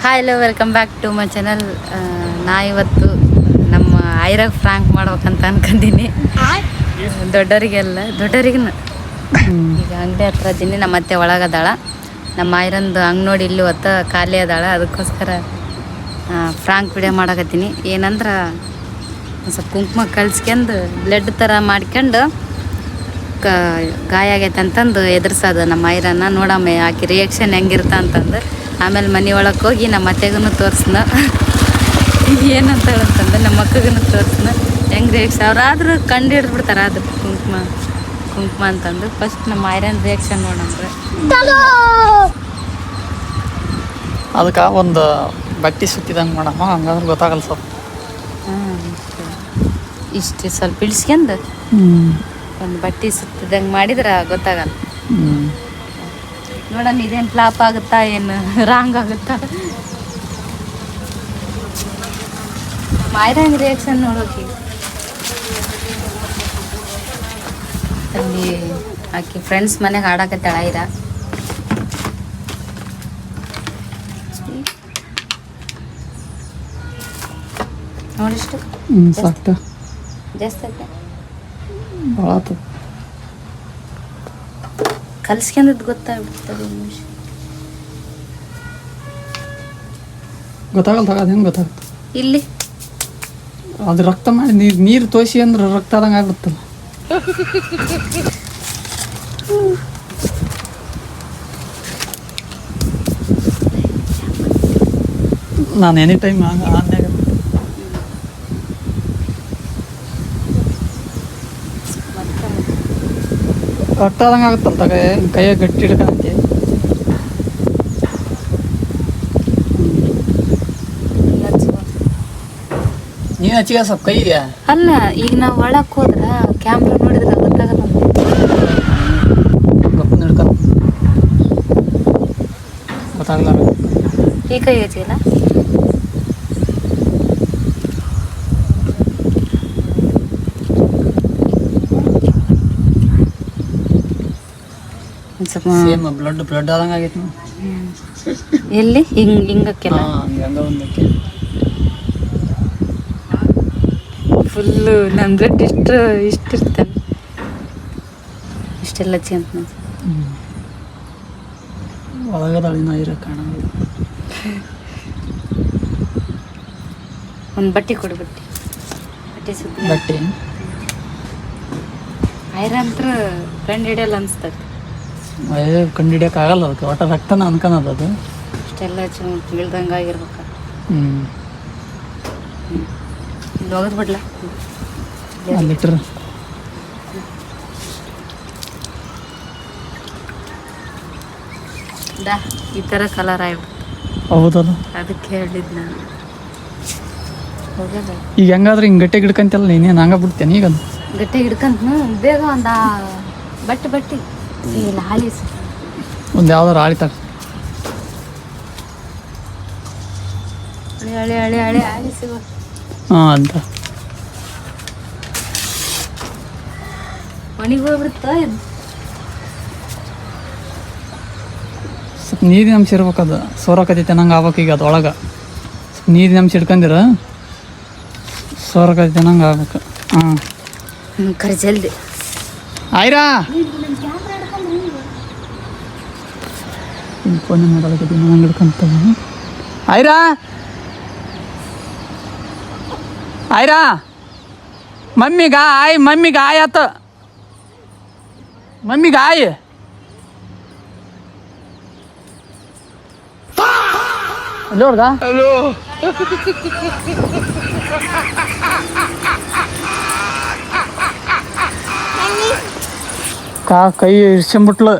Hi hello welcome back to my channel. ನಾ ಇವತ್ತು ನಮ್ಮ ಐರಾಗ ಫ್ರಾಂಕ್ ಮಾಡ್ಬೇಕಂತ ಅನ್ಕೊಂಡಿನಿ. ದೊಡ್ಡವರಿಗೂ ಈಗ ಅಂಗಡಿ ಹತ್ರ ಇದ್ದೀನಿ. ನಮ್ಮ ಅತ್ತೆ ಒಳಗದಾಳ. ನಮ್ಮ ಐರಂದು ಅಂಗಡಿ ಇಲ್ಲಿ ಹೊತ್ತ ಖಾಲಿ ಅದಾಳ. ಅದಕ್ಕೋಸ್ಕರ ಫ್ರಾಂಕ್ ವಿಡಿಯೋ ಮಾಡಕತ್ತೀನಿ. ಏನಂದ್ರೆ ಸ್ವಲ್ಪ ಕುಂಕುಮ ಕಲ್ಸ್ಕೊಂಡು ಬ್ಲಡ್ ಥರ ಮಾಡ್ಕೊಂಡು ಗಾಯ ಆಗೈತೆ ಅಂತಂದು ಎದುರ್ಸೋದು ನಮ್ಮ ಐರನ್ನ. ನೋಡಮ್ಮ ಆಕೆ ರಿಯಾಕ್ಷನ್ ಹೆಂಗಿರ್ತ ಅಂತಂದು. ಆಮೇಲೆ ಮನೆ ಒಳಗೆ ಹೋಗಿ ನಮ್ಮ ಅತ್ತೆಗೂ ತೋರಿಸ್ನ ಏನಂತ ಹೇಳಂತಂದ್ರೆ ನಮ್ಮ ಅಕ್ಕಗೂ ತೋರಿಸ್ನ ಹೆಂಗೆ ರಿಯಾಕ್ಷನ್. ಅವ್ರಾದ್ರೂ ಕಂಡು ಹಿಡಿದ್ಬಿಡ್ತಾರೆ ಆದ್ರೆ ಕುಂಕುಮ ಅಂತಂದು. ಫಸ್ಟ್ ನಮ್ಮ ಐರನ್ ರಿಯಾಕ್ಷನ್ ನೋಡಂದ್ರೆ ಅದಕ್ಕೆ ಒಂದು ಬಟ್ಟೆ ಸುತ್ತಿದಂಗೆ ಮಾಡಮ್ಮ, ಹಂಗಂದ್ರೆ ಗೊತ್ತಾಗಲ್ಲ ಸ್ವಲ್ಪ. ಇಷ್ಟು ಸ್ವಲ್ಪ ಇಳಿಸ್ಕೊಂಡು ಒಂದು ಬಟ್ಟೆ ಸುತ್ತಿದಂಗೆ ಮಾಡಿದ್ರೆ ಗೊತ್ತಾಗಲ್ಲ. ನೋಡೋಣ ಇದೇನು ಫ್ಲಾಪ್ ಆಗುತ್ತಾ ಏನು ರಾಂಗ್ ಆಗುತ್ತಾ. ಐರನ್ ರಿಯಾಕ್ಷನ್ ನೋಡೋಕೆ ಅಲ್ಲಿ ಆಕೆ ಫ್ರೆಂಡ್ಸ್ ಮನೆಗೆ ಆಡಕತ್ತಾಳ ಐರ. ನೋಡಿಷ್ಟು ಸಾಕ್ತ ಜಾಸ್ತಿ ಆಯ್ತಾ ಭಾಳ ಆತು. ಕಲ್ಸ್ಕೊಂಡದ್ದು ಗೊತ್ತಾಗ್ಬಿಡ್ತದೆ. ಗೊತ್ತಾಗಲ್ಲ ತಗ, ಅದು ಹೆಂಗೆ ಗೊತ್ತಾಗುತ್ತೆ? ಇಲ್ಲಿ ಅದು ರಕ್ತ ಮಾಡಿ ನೀರು ತೋರಿಸಿ ಅಂದ್ರೆ ರಕ್ತ ಆದಂಗೆ ಆಗ್ಬಿಡುತ್ತಲ್ಲ. ನಾನು ಎನಿ ಟೈಮ್ ಆನ್ಯಾಗ ರಕ್ತ ಆದಂಗೆ ಆಗುತ್ತಲ್ಲ ತಗ, ಕೈಯಾಗ ಗಟ್ಟಿ ಹಿಡ್ಕೊಂಡೆ. ನೀನು ಹಚ್ಚಿಗೆ ಸ್ವಲ್ಪ ಕೈಗೆ. ಅಲ್ಲ ಈಗ ನಾವು ಒಳಕ್ಕೆ ಹೋದ್ರೆ ಕ್ಯಾಮ್ರಾ ನೋಡಿದ್ರೆ ಗೊತ್ತಾಗಲ್ಲ. ಗಪ್ಪನ ಹಿಡ್ಕೊಂಡು ಗೊತ್ತಾಗಲ್ಲ. ಈ ಕೈ ಹಚ್ಚಿಲ್ಲ ಸೇಮ್ ಬ್ಲಡ್ ಆದಂಗೆ ಆಗೈತೆ. ಎಲ್ಲಿ ಹಿಂಗಕ್ಕೆಲ್ಲ ಹಂಗ ಒಂದಕ್ಕೆ ಫುಲ್ಲು ನನ್ನ ಬ್ಲಡ್ ಇಷ್ಟಿರ್ತಾನೆ ಇಷ್ಟೆಲ್ಲ ಚೇಂಜ್ ಒಳಗದಾಳಿನ ಇರ ಕಾಣಂಗಿಲ್ಲ. ಒಂದು ಬಟ್ಟೆ ಕೊಡು. ಬಟ್ಟೆ ಸುತ್ತ ಬಟ್ಟೆ ಐರಂತ್ರ ಕಂಡು ಹಿಡಿಯಲ್ಲ ಅನ್ಸ್ತದೆ. ಕಂಡು ಹಿಡಿಯೋಕೆ ಆಗಲ್ಲ ಅದಕ್ಕೆ. ಒಟ್ಟ ರಕ್ತನ ಅನ್ಕೊಳೋದು ಅದು. ಇಷ್ಟೆಲ್ಲ ಇಳ್ದಂಗೆ ಆಗಿರ್ಬೇಕು. ಇಲ್ಲಿ ಹೋಗೋದು ಬಿಡ್ಲ ಲೀಟ್ರ್ ಈ ಥರ ಕಲರ್ ಆಗ್ಬಿಡ್ತು. ಹೌದಲ್ಲ, ಅದಕ್ಕೆ ಹೇಳಿದ್ದು ನಾನು. ಹೋಗೋದ ಈಗ ಹೆಂಗಾದ್ರೆ ಹಿಂಗೆ ಗಟ್ಟಿ ಹಿಡ್ಕಂತಲ್ಲ, ನೀನೇನು ಹಂಗ ಬಿಡ್ತೇನೆ ಈಗ ಗಟ್ಟಿ ಹಿಡ್ಕಂತ ಬೇಗ ಒಂದು ಬಟ್ಟೆ ಇಲ್ಲ ಹಾಲಿ ಒಂದು ಯಾವ್ದಾರು ಆಳಿ ತಗ. ಹಳೆ ಹಾಲಿ ಸಿಗೋ ಹಾಂ ಅಂತ ಮನೆಗೆ ಹೋಗ್ಬಿಡ್ತಾ ಇದು. ಸ್ವಲ್ಪ ನೀರಿನ ಅಂಶ ಇರ್ಬೇಕದು. ಸೋರಕತೈತೆ ನಂಗೆ ಆಗ್ಬೇಕು. ಈಗ ಅದೊಳಗೆ ಸ್ವಲ್ಪ ನೀರಿನ ಅಂಶ ಹಿಡ್ಕೊಂಡಿರ ಸೋರಕತೈತೆ ನಂಗೆ ಆಗ್ಬೇಕು. ಕರೆ ಜಲ್ದಿ ಆಯ್ರಾ ಫೋನ್ ಮಾಡೋದಕ್ಕೆ ನಂಗೆ ಹಿಡ್ಕೊಂತ ಆಯ್ರಾ ಮಮ್ಮಿಗ ಆಯಾತ ಮಮ್ಮಿಗ ಆಯ್ ಅಲ್ಲೋರ್ಗ ಕೈ ಇರ್ಸ್ಕೊಂಬಿಟ್ಲು.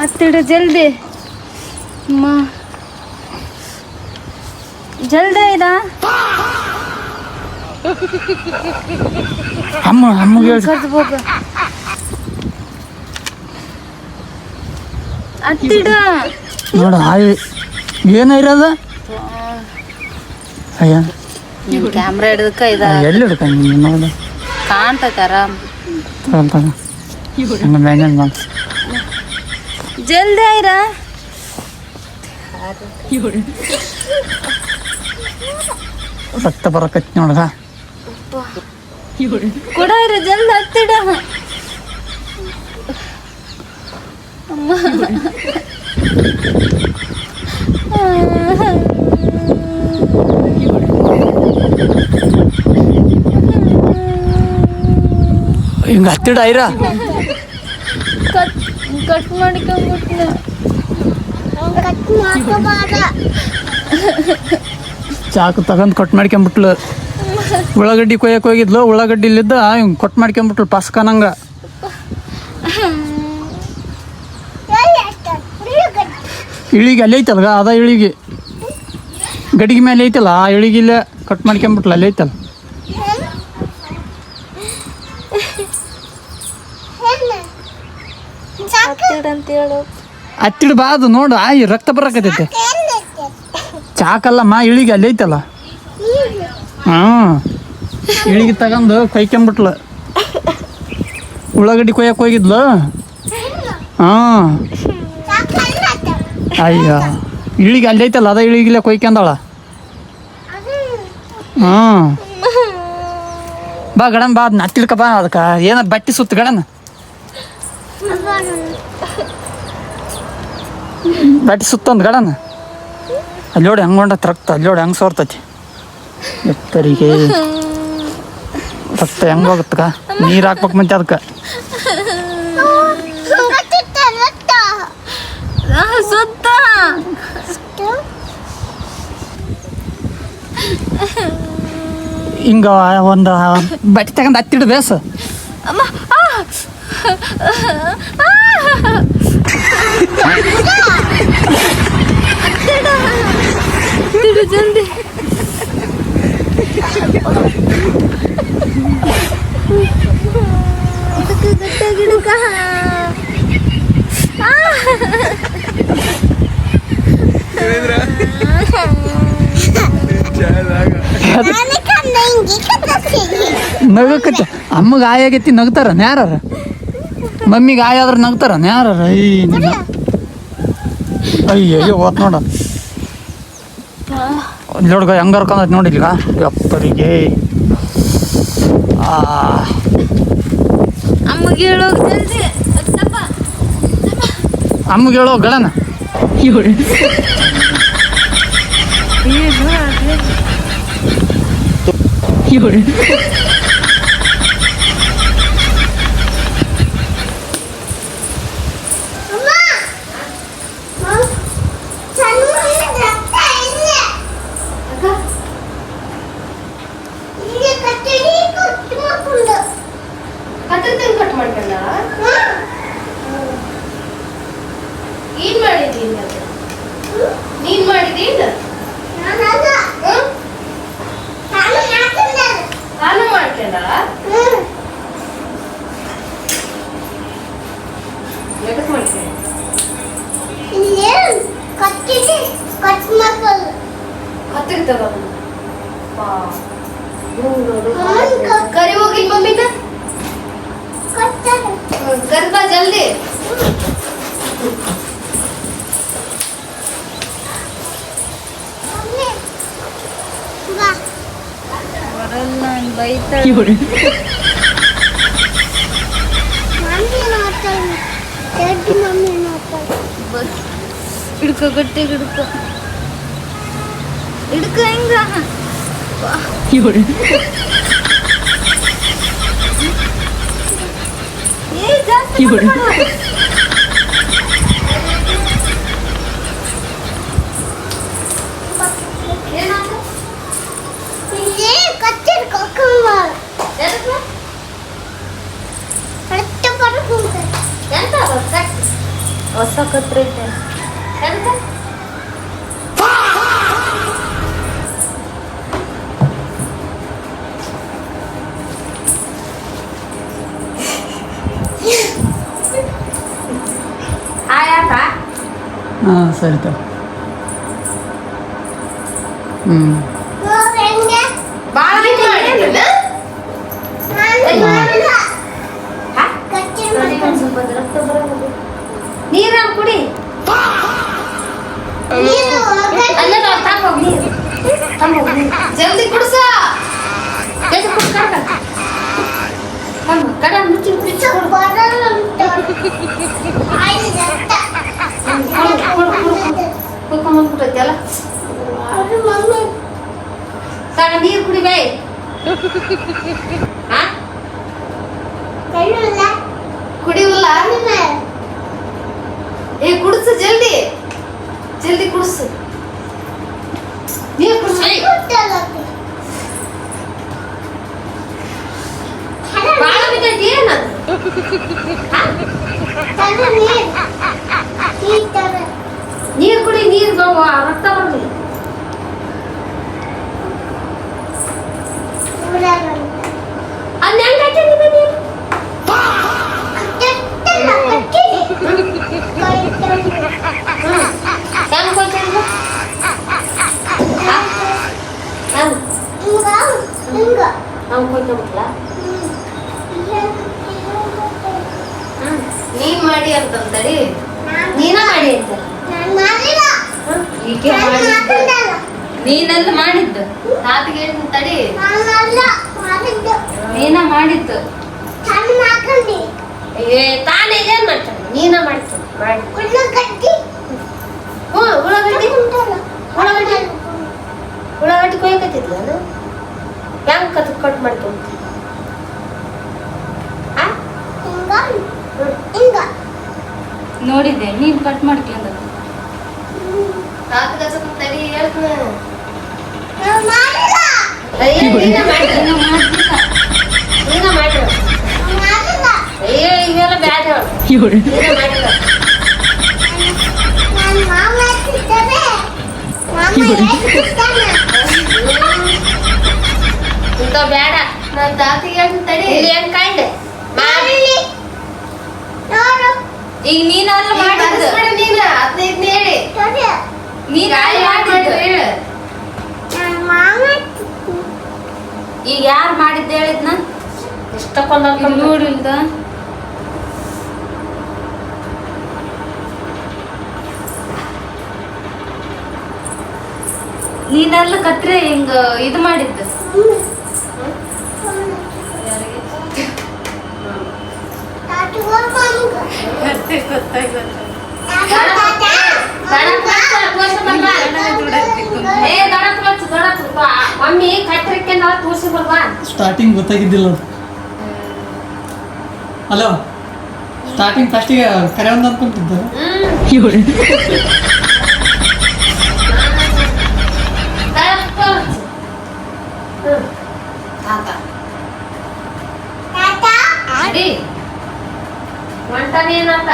ಹತ್ತಿಡು ಜಲ್ದಿ ಜಲ್ದಿ ಇದ ಅಮ್ಮಗೆ ಹೋಗ ಹತ್ತಿಡ ನೋಡ ಏನಿರೋದ. ಅಯ್ಯ ಕ್ಯಾಮ್ರಾ ಹಿಡ್ದಕ್ಕ ಇದ ಎಲ್ಲಿ ಹಿಡ್ಕೊಂಡು ನೋಡ ಕಾಣ್ತೈತೆ ಆರಾಮ್. ಮ್ಯಾನೇಜ್ ಮಾಡಿ ಜಲ್ದಿ ಆಯ್ರಾ ರಕ್ತ ಬರಕತ್ತಿ ನೋಡ್ಗ. ಕೊಡ ಇರ ಜಲ್ದಿ ಹತ್ತಿಡ. ಹಿಂಗ ಹತ್ತಿಡ ಐರ ಕಟ್ ಮಾಡಿಕೊಂಡ್ಬಿಟ್ನ. ಚಾಕು ತಗೊಂಡ್ ಕಟ್ ಮಾಡ್ಕೊಂಬಿಟ್ಲು. ಉಳ್ಳಾಗಡ್ಡಿ ಕೊಯ್ಯಕ್ಕೆ ಹೋಗಿದ್ಲು, ಉಳ್ಳಾಗಡ್ಡಿ ಇಲ್ಲಿದ್ದ ಹಿಂಗೆ ಕಟ್ ಮಾಡ್ಕೊಂಬಿಟ್ಲು ಪಸ್ಕನಂಗ. ಇಳಿಗೆ ಅಲ್ಲಿ ಐತಲ್ಗ, ಅದ ಇಳಿಗೆ ಗಡಿಗೆ ಮೇಲೆ ಐತಲ್ಲ, ಆ ಇಳಿಗೆ ಇಲ್ಲೇ ಕಟ್ ಮಾಡ್ಕೊಂಬಿಟ್ಲು, ಅಲ್ಲಿ ಐತಲ್ಲ. ಹತ್ತಿಡ್ ಬಾದು ನೋಡು, ಆಯ್ ರಕ್ತ ಬರಕತೈತೆ. ಚಾಕಲ್ಲಮ್ಮ, ಇಳಿಗೆ ಅಲ್ಲಿ ಐತಲ್ಲ. ಹಾಂ, ಇಳಿಗೆ ತಗೊಂಡು ಕೊಯ್ಕೊಂಬಿಟ್ಲು. ಉಳ್ಳಾಗಡ್ಡಿ ಕೊಯ್ಯಕ್ಕೆ ಹೋಗಿದ್ಲು. ಹಾಂ, ಅಯ್ಯ ಇಳಿಗೆ ಅಲ್ಲಿ ಐತಲ್ಲ, ಅದ ಇಳಿಗಿಲ್ಲ ಕೊಯ್ಕೊಂಡಾಳ. ಹಾಂ, ಬಾ ಗಡನ್ ಬಾ, ಅದನ್ನ ಹತ್ತಿಡ್ಕ ಬಾ. ಅದಕ್ಕೆ ಏನ ಬಟ್ಟೆ ಸುತ್ತ ಗಡನ್, ಬಟ್ಟೆ ಸುತ್ತಂದು ಗಡನ್. ಅಲ್ಲಿ ನೋಡಿ ಹೆಂಗೆ ಹೊಂಡತ್ ರಕ್ತ, ಅಲ್ಲಿ ನೋಡಿ ಹೆಂಗೆ ಸೋರ್ತೈತಿ. ಎತ್ತರಿಗೆ ರಕ್ತ ಹೆಂಗೆ ಹೋಗುತ್ತಕ, ನೀರು ಹಾಕ್ಬೇಕು ಮತ್ತೆ ಅದಕ್ಕೆ. ಸುತ್ತ ಹಿಂಗ ಒಂದು ಬಟ್ಟೆ ತಗೊಂಡು ಹತ್ತಿಡು ಬೇಸ. ಜಲ್ದಿ ಗಿಡಕ ನಗಕತ್ತ. ಅಮ್ಮಗೆ ಆಯಾಗೈತಿ ನಗ್ತಾರ ಯಾರ, ಮಮ್ಮಿಗೆ ಆಯಾದ್ರೆ ನಗ್ತಾರ ಯಾರ. ಅಯ್ಯಯ್ಯೋ ಓದ್ ನೋಡ, ನೋಡ್ಗ ಹೆಂಗ ಹರ್ಕೊಂಡ್ ನೋಡಿಲ್ಗ ಅಪ್ಪರಿಗೆ. ಅಮ್ಮಗೆ ಹೇಳೋದು ಜಲ್ದಿ. ಅಮ್ಮಗೆ ಹೇಳೋ ಗಳನ. ಏನ್ ಮಾಡಿದೀನಿ ನೀನ್ ಮಾಡಿದೀನ? ನಾನು ಮಾಡ್ಕೊಂಡ ಹತ್ತಿರ ತಗೊಂಡು ಕರಿ ಹೋಗಿ ಮಮ್ಮಿನ ಕರ್ಬಾ ಜಲ್ದಿ. ಹಿಡ್ಕೊ ಗಟ್ಟಿ ಹಿಡ್ಕೊ ಹಿಡ್ಕೊ ಹೆಂಗ ಹೊಸ ಕತ್ರೆ ಐತೆ. ಹಾಂ ಸರಿ ತ. ನೀರ ಕುಡಿ. ಜಲ್ದಿ ಕುಡ್ಸ ಕಡ ಮುಚ್ಚಿ ಮುಚ್ಚಿ ಕುಡ್ಕೊಂಡ್ಬಿಟ್ಟೈತಲ್ಲ ತಗ ನೀರು ಕುಡಿ ಬೈ ಕುಡಿವಲ್ಲ ಏ ಕುಡಿಸು ಜಲ್ದಿ ಜಲ್ದಿ ಕುಡಿಸು ನೀರು ಕುಡಿಸು ಬಾಳ ಬಿದ್ದೈತಿ ಏನದು ನೀರು ಕುಡಿ ನೀರು ರಕ್ತ ಬರ್ಲಿ ಅದ್ ಹೆಂಗ್ ಹಾಕಿದ್ನಿ ಬನ್ನಿ ಹೆಂಗ್ ಕೊಯ್ತಂಗ ನಾವು ಕೊಯ್ಕೊಂಬಿಟ್ಲ ನೀನ್ ಮಾಡಿ ಅಂತಂತಡಿ ನೀನ ಮಾಡಿ ಅಂತ ಈಕೆ ಮಾಡಿದ್ದು ನೀನೆಲ್ಲ ಮಾಡಿದ್ದು ತಾತಿಗೆ ಹೇಳ್ತೀನಿ ತಡಿ ನೀನ ಮಾಡಿದ್ದು ಏ ತಾನೇ ಏನ್ ಮಾಡ್ತಾನೆ ನೀನ ಮಾಡ್ತಾನೆ ಮಾಡಿ ಉಳ್ಳಾಗಡ್ಡಿ ಉಳ್ಳಾಗಡ್ಡಿ ಉಳ್ಳಾಗಡ್ಡಿ ಕೊಯ್ಕತ್ತಿದ್ಲ ಹೆಂಗ್ ಕಟ್ ಮಾಡ್ಕೊಂತ ನೋಡಿದ್ದೆ ನೀನ್ ಕಟ್ ಮಾಡ್ಕೊಂಡ ತಡಿ ಹೇಳ್ತೀನಿ ಇವೆಲ್ಲ ಬ್ಯಾಡ ಇಂತ ಬೇಡ ನಾನ್ ತಾತಿಗೆ ಹೇಳ್ತೀನಿ ತಡಿ ಹೆಂಗ್ ಕಾಯ್ದೆ ಈಗ ನೀನಲ್ಲ ಮಾಡಿದ್ದು ನೀನ 15 ಹೇಳಿ ನೀನ್ ಹೇಳು ಈಗ ಯಾರು ಮಾಡಿದ್ದ ಹೇಳಿದ್ನ ಇಷ್ಟಕ್ಕೊಂದ ನೋಡಿಲ್ದ ನೀನೆಲ್ಲ ಕತ್ರೆ ಹಿಂಗ ಇದು ಮಾಡಿದ್ದು ಮಮ್ಮಿ ಕಟ್ರಿಕೆ ತೋರಿಸಿ ಬರ್ಬಾ ಸ್ಟಾರ್ಟಿಂಗ್ ಗೊತ್ತಾಗಿದ್ದಿಲ್ಲ ಹಲೋ ಸ್ಟಾರ್ಟಿಂಗ್ ಫಸ್ಟಿಗೆ ಕರೆ ಒಂದು ಅನ್ಕೊಂತಿದ್ದ ಒಂಟನೇನಂತ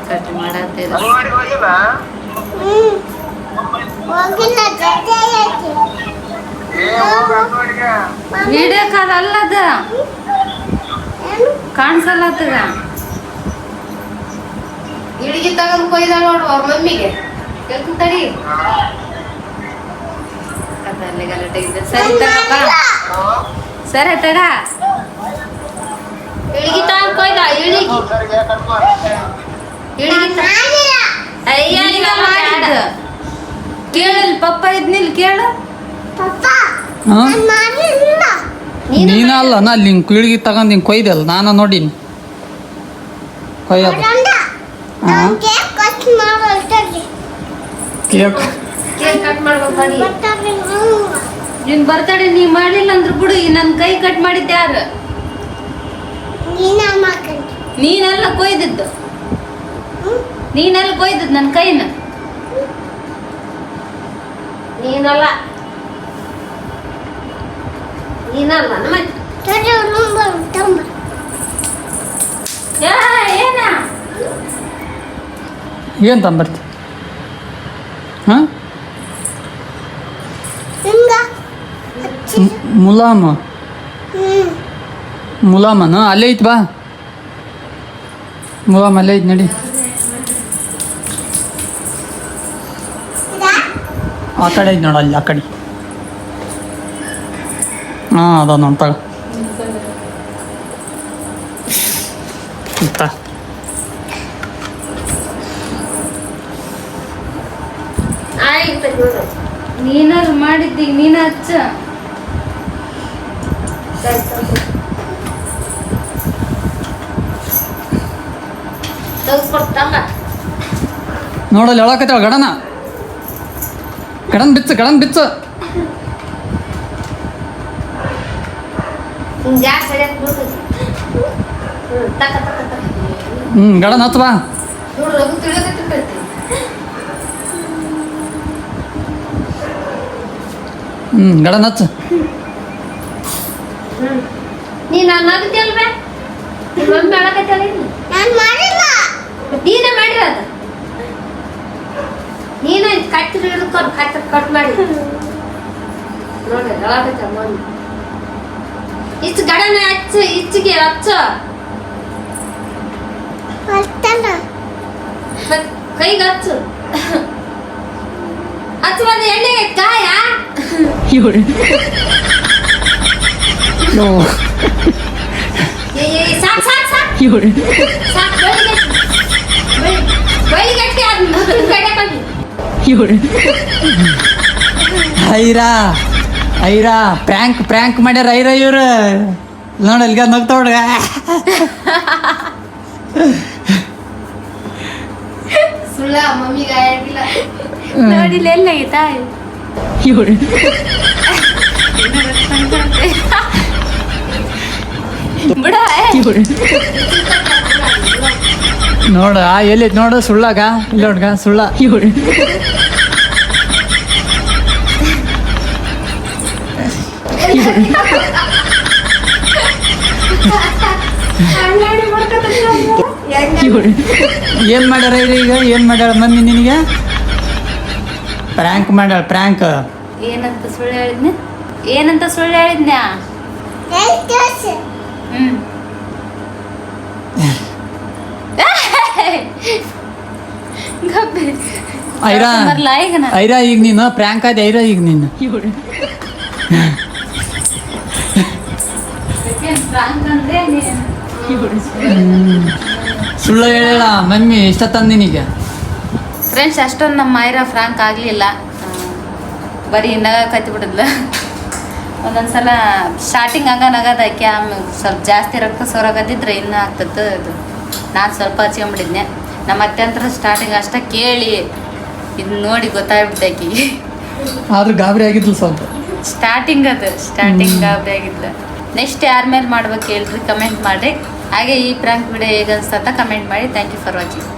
ಕಟ್ ಮಾಡತ್ತೇದ ವಿಡಿಯೋ ಕಾಲ್ ಅಲ್ಲದ ಕಾಣಿಸಲ್ಲತ್ತದ ಇಳಿಗೆ ತಗೊಂಡು ಕೊಯ್ದ ನೋಡು ಅವ್ರ ಮಮ್ಮಿಗೆ ಹೇಳ್ತೀನಿ ತಡಿ ಅದಲ್ಲಿ ಗಲಾಟೆ ಇದೆ ಸರಿ ತಗಪ್ಪ ಸರಿ ತಗ ಇಳಿಗೆ ತಗೊಂಡು ಕೊಯ್ದ ಇಳಿಗೆ ಅಯ್ಯ ಈಗ ಮಾಡಿದ್ದು ಕೇಳಿಲ್ ಪಪ್ಪ ಇದ್ನಿಲ್ ಕೇಳು ನೀನ ಅಲ್ಲ ನಾ ಅಲ್ಲಿ ಹಿಂಗೆ ಕೀಳಿಗೆ ತಗೊಂಡು ಹಿಂಗೆ ಕೊಯ್ದಲ್ಲ ನಾನು ನೋಡೀನಿ ಕೊಯ್ಯೋದು ಕೇಕ್ ಕೇಕ್ ಕಟ್ ಮಾಡ್ಬೇಕು ನಿನ್ ಬರ್ತಡೆ ನೀ ಮಾಡ್ಲಿಲ್ಲ ಅಂದ್ರ ಬಿಡು ನನ್ ಕೈ ಕಟ್ ಮಾಡಿದ್ದೆ ಯಾರು ನೀನೆಲ್ಲ ಕೊಯ್ದಿದ್ದು ನೀನೆಲ್ಲ ಕೊಯ್ದದ್ದು ನನ್ನ ಕೈನ ನೀನಲ್ಲ ನೀನಲ್ಲ ಏನ ಏನು ತಂಬರ್ತಿ ಹಾಂ ಮುಲಾಮನು ಅಲ್ಲೇ ಐತಿ ಬಾ ಮುಲಾಮ್ ಅಲ್ಲೇ ಐತಿ ನಡಿ ಆ ಕಡೆ ಐತಿ ನೋಡ ಅಲ್ಲಿ ಆ ಕಡೆ ಹಾಂ ಅದ ನೋಡಿ ತಗ ನೀನಾರು ಮಾಡಿದ್ದಿ ನೀನ ಹಚ್ಚ ನೋಡಲ್ಲಿ ಹೇಳಕತ್ತೇಳ ಗಡನ ಗಡನ್ ಬಿಚ್ಚ ಗಡನ್ ಹತ್ತು ಬಾ ಗಡನ್ ಹಚ್ಚ ನೀನ್ ಅನ್ನೋದಲ್ವೇ ಮಮ್ಮಿ ಮಾಡಕತ್ತಲ್ಲ ನೀನೇ ಮಾಡಿರೋದು ನೀನು ಕಟ್ಟಿ ಹಿಡಿದುಕೊಂಡು ಕಟ್ ಮಾಡಿ ನೋಡಿ ಹೇಳಕತ್ತ ಮಮ್ಮಿ ಇಷ್ಟು ಗಡನ ಹಚ್ಚು ಇಚ್ಚಿಗೆ ಹಚ್ಚು ಕೈಗೆ ಹಚ್ಚು ಹಚ್ಚು ಬಂದು ಎಣ್ಣೆಗೆ ಕಾಯ ಸಾಕು ಸಾಕು ಸಾಕು ಸಾಕು ಬೈಲಿಗಟ್ಟಿ ಅದು ಮುಗಿದ ಕಡೆ ಬಂದು ಐರಾ ಪ್ರ್ಯಾಂಕ್ ಮಾಡ್ಯಾರ ಐರಾ ಇವ್ರು ನೋಡಲ್ಗ ನಗ್ತಾ ಹುಡ್ಗ ಸುಳ್ಳ ಮಮ್ಮಿಗೆ ಆಗಿಲ್ಲ ನೋಡಿಲ್ಲ ಎಲ್ಲ ತಾಯಿ ಬಿಡ ನೋಡ ಎಲ್ಲಿ ನೋಡು ಸುಳ್ಳಾಗ ಇಲ್ಲ ಹುಡ್ಗ ಸುಳ್ಳ ಏನ್ ಮಾಡ್ಯಾರ ಈಗ ಏನ್ ಮಾಡ್ಯಾರ ಮಮ್ಮಿ ನಿನಗೆ ಪ್ರ್ಯಾಂಕ್ ಮಾಡ್ಯಾಳ ಪ್ರ್ಯಾಂಕ್ ಏನಂತ ಸುಳ್ಳು ಹೇಳಿದ್ನ್ಯಾ ಹ್ಮ್ ಐರಾ ಐರಾ ಈಗ ನೀನು ಪ್ರ್ಯಾಂಕ್ ಆದ ಐರಾ ಈಗ ನೀನು ಸುಳ್ಳು ಹೇಳ ಮಮ್ಮಿ ಇಷ್ಟ ತಂದಿನೀಗ ಫ್ರೆಂಡ್ಸ್ ಅಷ್ಟೊಂದು ನಮ್ಮ ಮೈರಾ ಫ್ರಾಂಕ್ ಆಗಲಿಲ್ಲ ಬರೀ ನಗಕತ್ತಿ ಬಿಡದ್ಲ ಒಂದೊಂದ್ಸಲ ಸ್ಟಾರ್ಟಿಂಗ್ ನಗದ ಆಮೇಲೆ ಸ್ವಲ್ಪ ಜಾಸ್ತಿ ರಕ್ತ ಸೊರಗದಿದ್ರೆ ಇನ್ನೂ ಆಗ್ತತ್ತು ಅದು ನಾನು ಸ್ವಲ್ಪ ಹಚ್ಕೊಂಬಿಟ್ಟಿದ್ನೆ ನಮ್ಮ ಅತ್ತೆ ಅಂತ ಸ್ಟಾರ್ಟಿಂಗ್ ಅಷ್ಟೇ ಕೇಳಿ ಇದು ನೋಡಿ ಗೊತ್ತಾಗ್ಬಿಟ್ಟೆ ಆಕಿಗೆ ಆದ್ರೂ ಗಾಬರಿ ಆಗಿದ್ಲು ಸ್ವಲ್ಪ ಸ್ಟಾರ್ಟಿಂಗ್ ಗಾಬರಿ ಆಗಿದ್ಲು ನೆಕ್ಸ್ಟ್ ಯಾರ ಮೇಲೆ ಮಾಡ್ಬೇಕು ಹೇಳ್ರಿ ಕಮೆಂಟ್ ಮಾಡಿ ಹಾಗೆ ಈ ಪ್ರ್ಯಾಂಕ್ ವಿಡಿಯೋ ಹೇಗೆ ಅನ್ಸ್ತಂತ ಕಮೆಂಟ್ ಮಾಡಿ ಥ್ಯಾಂಕ್ ಯು ಫಾರ್ ವಾಚಿಂಗ್